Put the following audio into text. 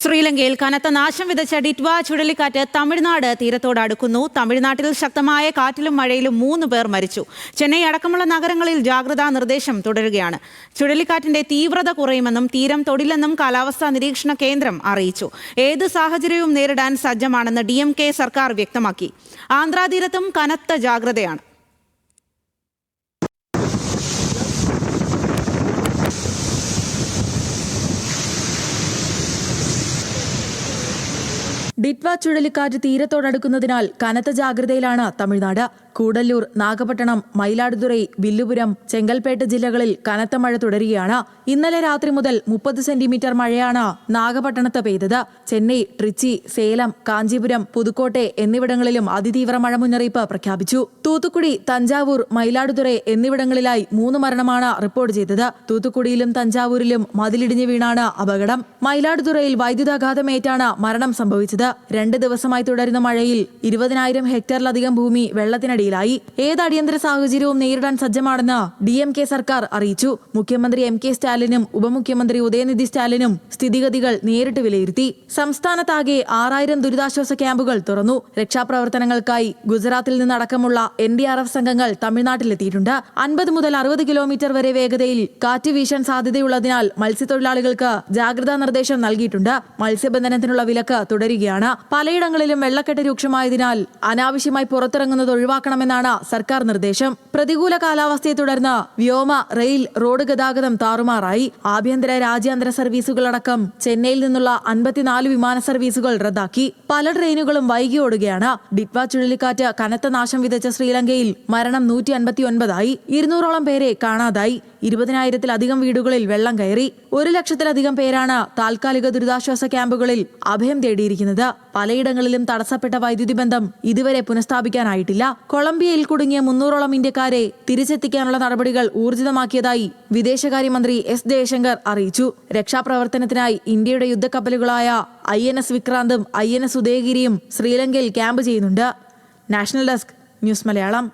ശ്രീലങ്കയിൽ കനത്ത നാശം വിതച്ച ഡിറ്റ്വ ചുഴലിക്കാറ്റ് തമിഴ്നാട് തീരത്തോട് അടുക്കുന്നു. തമിഴ്നാട്ടിൽ ശക്തമായ കാറ്റിലും മഴയിലും 3 പേർ മരിച്ചു. ചെന്നൈ അടക്കമുള്ള നഗരങ്ങളിൽ ജാഗ്രതാ നിർദ്ദേശം തുടരുകയാണ്. ചുഴലിക്കാറ്റിന്റെ തീവ്രത കുറയുമെന്നും തീരം തൊടില്ലെന്നും കാലാവസ്ഥാ നിരീക്ഷണ കേന്ദ്രം അറിയിച്ചു. ഏത് സാഹചര്യവും നേരിടാൻ സജ്ജമാണെന്ന് DMK സർക്കാർ വ്യക്തമാക്കി. ആന്ധ്രാതീരത്തും കനത്ത ജാഗ്രതയാണ്. ഡിറ്റ്വ ചുഴലിക്കാറ്റ് തീരത്തോടടുക്കുന്നതിനാൽ കനത്ത ജാഗ്രതയിലാണ് തമിഴ്നാട്. കൂടല്ലൂർ, നാഗപട്ടണം, മയിലാടുതുറൈ, വില്ലുപുരം, ചെങ്കൽപ്പേട്ട് ജില്ലകളിൽ കനത്ത മഴ തുടരുകയാണ്. ഇന്നലെ രാത്രി മുതൽ 30 സെന്റിമീറ്റർ മഴയാണ് നാഗപട്ടണത്ത് പെയ്തത്. ചെന്നൈ, ട്രിച്ചി, സേലം, കാഞ്ചീപുരം, പുതുക്കോട്ടെ എന്നിവിടങ്ങളിലും അതിതീവ്ര മഴ മുന്നറിയിപ്പ് പ്രഖ്യാപിച്ചു. തൂത്തുക്കുടി, തഞ്ചാവൂർ, മയിലാടുതുറൈ എന്നിവിടങ്ങളിലായി 3 മരണമാണ് റിപ്പോർട്ട് ചെയ്തത്. തൂത്തുക്കുടിയിലും തഞ്ചാവൂരിലും മതിലിടിഞ്ഞു വീണാണ് അപകടം. മയിലാടുതുറയിൽ വൈദ്യുതാഘാതമേറ്റാണ് മരണം സംഭവിച്ചത്. 2 ദിവസമായി തുടരുന്ന മഴയിൽ 20,000 ഹെക്ടറിലധികം ഭൂമി വെള്ളത്തിനടിയിലായി. ഏത് അടിയന്തര സാഹചര്യവും നേരിടാൻ സജ്ജമാണെന്ന് DMK സർക്കാർ അറിയിച്ചു. മുഖ്യമന്ത്രി MK സ്റ്റാലിനും ഉപമുഖ്യമന്ത്രി ഉദയനിധി സ്റ്റാലിനും സ്ഥിതിഗതികൾ നേരിട്ട് വിലയിരുത്തി. സംസ്ഥാനത്താകെ 6000 ദുരിതാശ്വാസ ക്യാമ്പുകൾ തുറന്നു. രക്ഷാപ്രവർത്തനങ്ങൾക്കായി ഗുജറാത്തിൽ നിന്നടക്കമുള്ള NDRF സംഘങ്ങൾ തമിഴ്നാട്ടിലെത്തിയിട്ടുണ്ട്. 50 മുതൽ 60 കിലോമീറ്റർ വരെ വേഗതയിൽ കാറ്റ് വീശാൻ സാധ്യതയുള്ളതിനാൽ മത്സ്യത്തൊഴിലാളികൾക്ക് ജാഗ്രതാ നിർദ്ദേശം നൽകിയിട്ടുണ്ട്. മത്സ്യബന്ധനത്തിനുള്ള വിലക്ക് തുടരുകയാണ്. പലയിടങ്ങളിലും വെള്ളക്കെട്ട് രൂക്ഷമായതിനാൽ അനാവശ്യമായി പുറത്തിറങ്ങുന്നത് ഒഴിവാക്കണമെന്നാണ് സർക്കാർ നിർദ്ദേശം. പ്രതികൂല കാലാവസ്ഥയെ തുടർന്ന് വ്യോമ, റെയിൽ, റോഡ് ഗതാഗതം താറുമാറായി. ആഭ്യന്തര, രാജ്യാന്തര സർവീസുകളടക്കം ചെന്നൈയിൽ നിന്നുള്ള 54 വിമാന സർവീസുകൾ റദ്ദാക്കി. പല ട്രെയിനുകളും വൈകി ഓടുകയാണ്. ഡിറ്റ്വ ചുഴലിക്കാറ്റ് കനത്ത നാശം വിതച്ച ശ്രീലങ്കയിൽ മരണം 159ആയി. 200ഓളം പേരെ കാണാതായി. 20,000-ലധികം വീടുകളിൽ വെള്ളം കയറി. 1 ലക്ഷത്തിലധികം പേരാണ് താൽക്കാലിക ദുരിതാശ്വാസ ക്യാമ്പുകളിൽ അഭയം തേടിയിരിക്കുന്നത്. പലയിടങ്ങളിലും തടസ്സപ്പെട്ട വൈദ്യുതി ബന്ധം ഇതുവരെ പുനഃസ്ഥാപിക്കാനായിട്ടില്ല. കൊളംബിയയിൽ കുടുങ്ങിയ 300ഓളം ഇന്ത്യക്കാരെ തിരിച്ചെത്തിക്കാനുള്ള നടപടികൾ ഊർജിതമാക്കിയതായി വിദേശകാര്യമന്ത്രി S ജയശങ്കർ അറിയിച്ചു. രക്ഷാപ്രവർത്തനത്തിനായി ഇന്ത്യയുടെ യുദ്ധക്കപ്പലുകളായ INS വിക്രാന്തും INS ഉദയഗിരിയും ശ്രീലങ്കയിൽ ക്യാമ്പ് ചെയ്യുന്നുണ്ട്. National desk, news Malayalam.